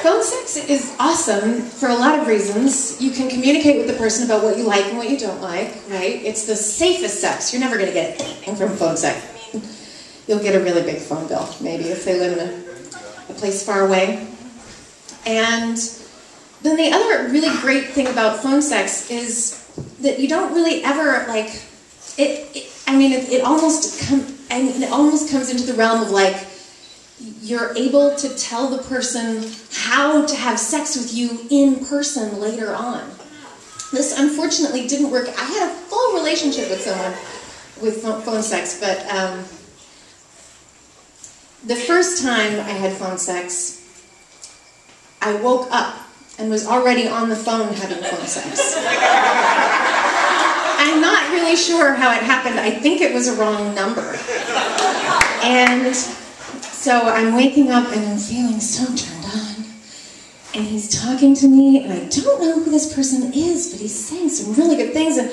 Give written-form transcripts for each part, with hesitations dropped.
Phone sex is awesome for a lot of reasons. You can communicate with the person about what you like and what you don't like, right? It's the safest sex. You're never going to get anything from phone sex. You'll get a really big phone bill, maybe, if they live in a place far away. And then the other really great thing about phone sex is that you don't really ever, like, it almost comes into the realm of, like, you're able to tell the person how to have sex with you in person later on. This unfortunately didn't work. I had a full relationship with someone with phone sex, but the first time I had phone sex, I woke up and was already on the phone having phone sex. I'm not really sure how it happened. I think it was a wrong number. And so I'm waking up and I'm feeling so turned on. And he's talking to me, and I don't know who this person is, but he's saying some really good things. And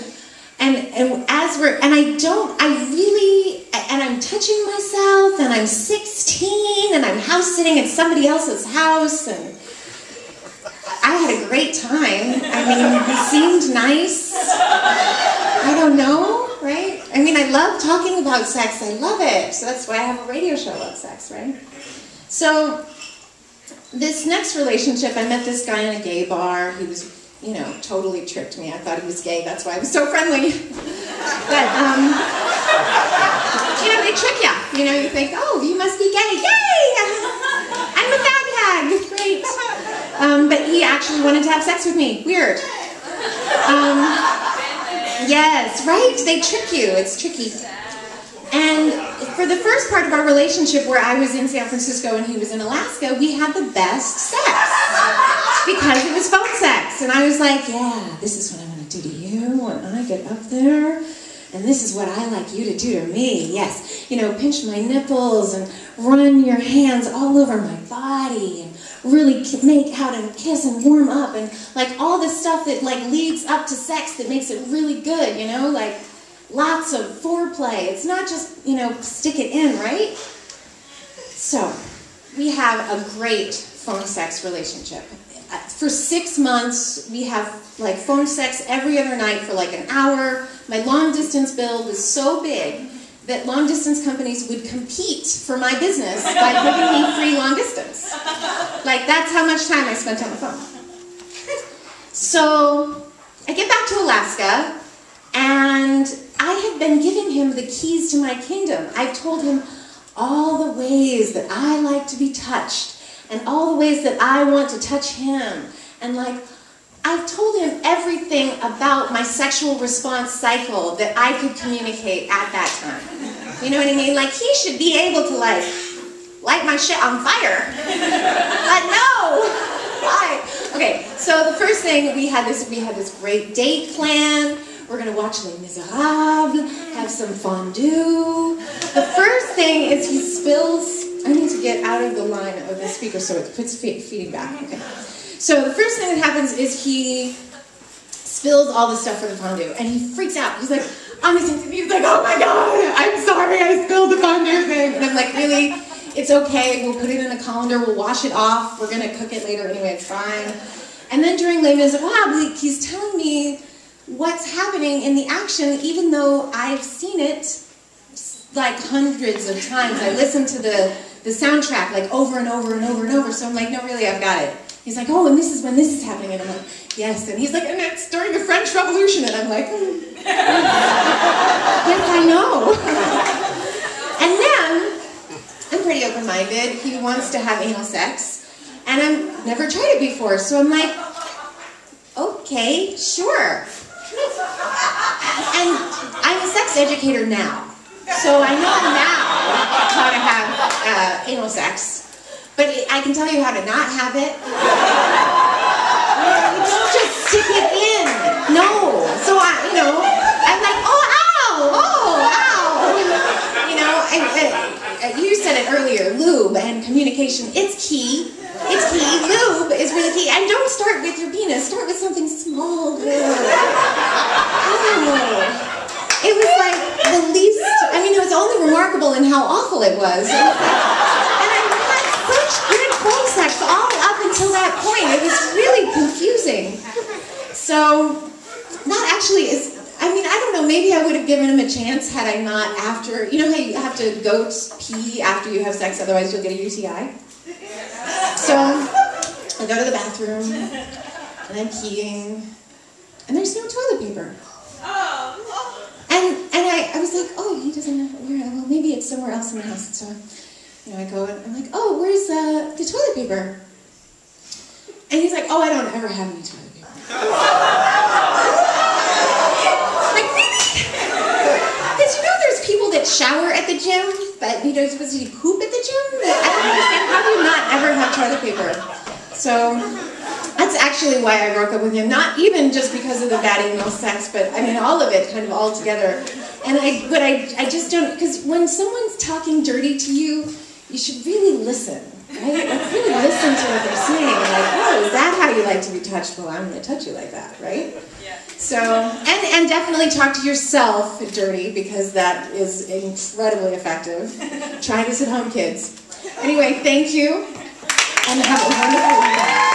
I'm touching myself, and I'm 16, and I'm house sitting at somebody else's house, and I had a great time. I mean, he seemed nice. I don't know, right? I mean, I love talking about sex. I love it. So that's why I have a radio show about sex, right? So this next relationship, I met this guy in a gay bar. He was, you know, totally tricked me. I thought he was gay. That's why I was so friendly. But, you know, they trick you. You know, you think, oh, you must be gay. Yay! I'm a fag hag. Great. But he actually wanted to have sex with me. Weird. Yes, right? They trick you. It's tricky. And for the first part of our relationship, where I was in San Francisco and he was in Alaska, we had the best sex. Because it was phone sex. And I was like, yeah, this is what I'm going to do to you when I get up there. And this is what I like you to do to me. Yes. You know, pinch my nipples and run your hands all over my body and really make how to kiss and warm up and like all this stuff that like leads up to sex that makes it really good, you know, like lots of foreplay. It's not just, you know, stick it in, right? So we have a great phone sex relationship. For 6 months, we have like phone sex every other night for like an hour. My long distance bill was so big that long distance companies would compete for my business by giving me free long distance. Like, that's how much time I spent on the phone. So I get back to Alaska, and I had been giving him the keys to my kingdom. I've told him all the ways that I like to be touched, and all the ways that I want to touch him. And like, I've told him everything about my sexual response cycle that I could communicate at that time. You know what I mean? Like, he should be able to like light my shit on fire. But no! Why? Okay, so the first thing, we had this great date plan. We're gonna watch Les Miserables, have some fondue. The first thing is he spills, I need to get out of the line of the speaker so it puts feeding back. Okay. So the first thing that happens is he spills all the stuff for the fondue, and he freaks out. He's like, he's like, oh my God, I'm sorry, I spilled the fondue thing. And I'm like, really? It's okay, we'll put it in a colander, we'll wash it off, we're gonna cook it later anyway, it's fine. And then during Les Miserables, he's telling me what's happening in the action, even though I've seen it like hundreds of times. I listened to the soundtrack like over and over and over and over, so I'm like, no, really, I've got it. He's like, oh, and this is when this is happening, and I'm like, yes, and he's like, and it's during the French Revolution, and I'm like, yes, I know. And then, I'm pretty open-minded, he wants to have anal sex, and I've never tried it before, so I'm like, okay, sure. And I'm a sex educator now, so I know now how to have anal sex. But I can tell you how to not have it. You don't just stick it in. No. So I'm like, oh, ow. You know, you said it earlier, lube and communication, it's key. It's key. Lube is really key. And don't start with your penis. Start with something small. It was like the least, I mean, it was only remarkable in how awful it was. And I had such good phone sex all up until that So that actually is, I mean, I don't know, maybe I would have given him a chance had I not after, you know how you have to go pee after you have sex, otherwise you'll get a UTI? So I go to the bathroom, and I'm peeing, and there's no toilet paper. And I was like, oh, he doesn't know where, well, maybe it's somewhere else in the house. So, you know, I go and I'm like, oh, where's the toilet paper? And he's like, oh, I don't ever have any toilet paper. Like, really? Because you know there's people that shower at the gym, but you know, you're supposed to poop at the gym? I don't understand, how do you not ever have toilet paper? So that's actually why I broke up with him. Not even just because of the bad anal sex, but I mean all of it kind of all together. And I just don't, because when someone's talking dirty to you, you should really listen, right? Like really listen to what they're saying. Like, oh, is that how you like to be touched? Well, I'm going to touch you like that, right? Yeah. So, and definitely talk to yourself dirty, because that is incredibly effective. Try this at home, kids. Anyway, thank you, and have a wonderful weekend.